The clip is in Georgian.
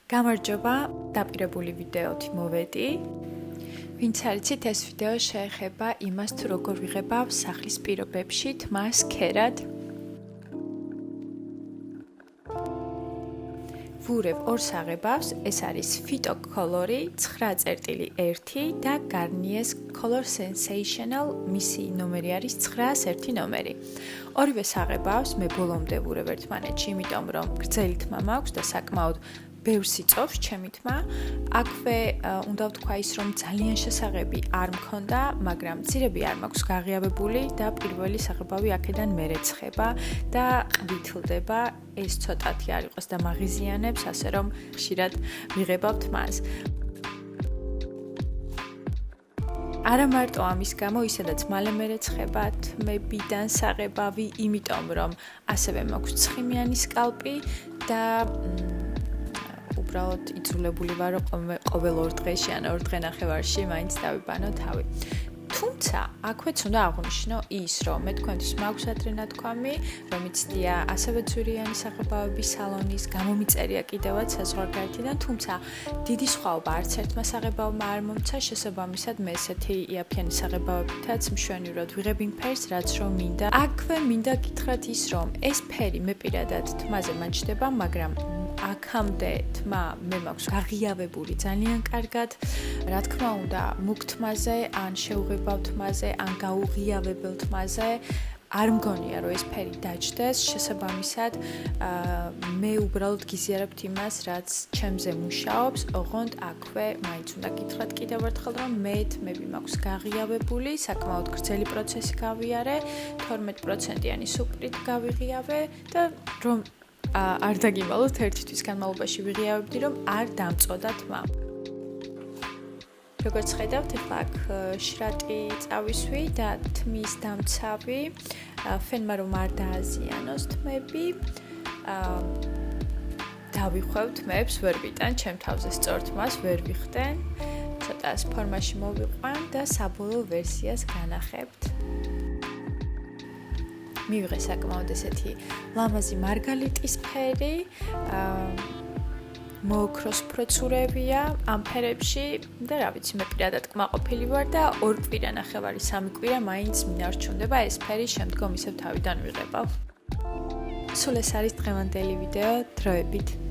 გამარჯობა, დაპირებული ვიდეოთი მოვედი. ვინც არიცით, ეს ვიდეო შეეხება იმას, თუ როგორ ვიღებავ სახლის პირობებში თმას ქერად. ვურევ ორ საღებავს, ეს არის Phyto Color-ი 9.1 და Garnier's Color Sensational, მისი ნომერი არის 901 ნომერი. ორივე საღებავს მე ბოლომდე ვურევ ერთმანეთში, იმიტომ რომ გრძელი თმა მაქვს და საკმაოდ ბევრს იწოვს ჩემი თმა. აქვე უნდა ვთქვა ის, რომ ძალიან შესაღები არ მქონდა, მაგრამ ძირები არ მაქვს გაღიავებული და პირველი საღებავი აქედან მერეცხება და ყვითლდება. ეს ცოტათი არ იყოს და მაღიზიანებს, ასე რომ ხშირად ვიღებავ თმას. არა მარტო ამის გამო, ისედაც მალე მერეცხება თმებიდან საღებავი, იმიტომ რომ ასევე მაქვს ცხიმიანი სკალპი და უბრალოდ იძულებული ვარ, რომ ყოველ 2 დღეში ან 2 დღე-ნახევარში მაინც დავიბანო თავი. თუმცა, აქვეც უნდა აღვნიშნო ის, რომ მე თქვენთვის მაქვს ადრენათქვამი, რომ იცდია ასევე ძვირიანი საღებავების სალონის, გამომიწერია კიდევაც საზღვარგარეთიდან, თუმცა დიდი სხვაობა არც ერთმა საღებავმა არ მომცა, შესაბამისად მე ესეთი იაფიანი საღებავებითაც მშვენივრად ვიღებ იმ ფერს, რაც რომ მინდა. აქვე მინდა გითხრათ ის, რომ ეს ფერი მე პირადად თმაზე მაჩდება, მაგრამ აქამდე თმა მე მაქვს გაღიავებული ძალიან კარგად, რა თქმა უნდა, მუქ თმაზე, ან შეუღებავ თმაზე, ან გაუღიავებელ თმაზე არ მგონია, რომ ეს ფერი დაჯდეს, შესაბამისად, მე უბრალოდ გიზიარებთ იმას, რაც ჩემზე მუშაობს, ოღონდ აქვე მაინც უნდა გითხრათ კიდევ ერთხელ, რომ მე თმები მაქვს გაღიავებული, საკმაოდ გრძელი პროცესი გავიარე, 12%-იანი სუპრით გავიღიავე და რომ არ დაგიმალოთ, 1 თვის განმავლობაში ვიღიავებდი, რომ არ დამწოდა თმა. როგორც ხედავთ, ახლა აქ შრატი წავისვი და თმის დამცავი, ფენმა რომ არ დააზიანოს თმები, დავიხვევ თმებს, ვერ ვიტან, ჩემ თავზე სწორ თმას ვერ ვიხდენ, ცოტას ფორმაში მოვიყვან და საბოლოო ვერსიას განახებთ. მივიღე საკმაოდ ესეთი ლამაზი მარგალიტის ფერი, მოოქროს პროცურებია ამ ფერებში და რა ვიცი, მე პირადად კმაყოფილი ვარ და 2 კვირა-ნახევარი, 3 კვირა მაინც მინარჩუნდება ეს ფერი, შემდგომ ისევ თავიდან ვიღებავ. სულ ეს არის დღევანდელი ვიდეო, დროებით.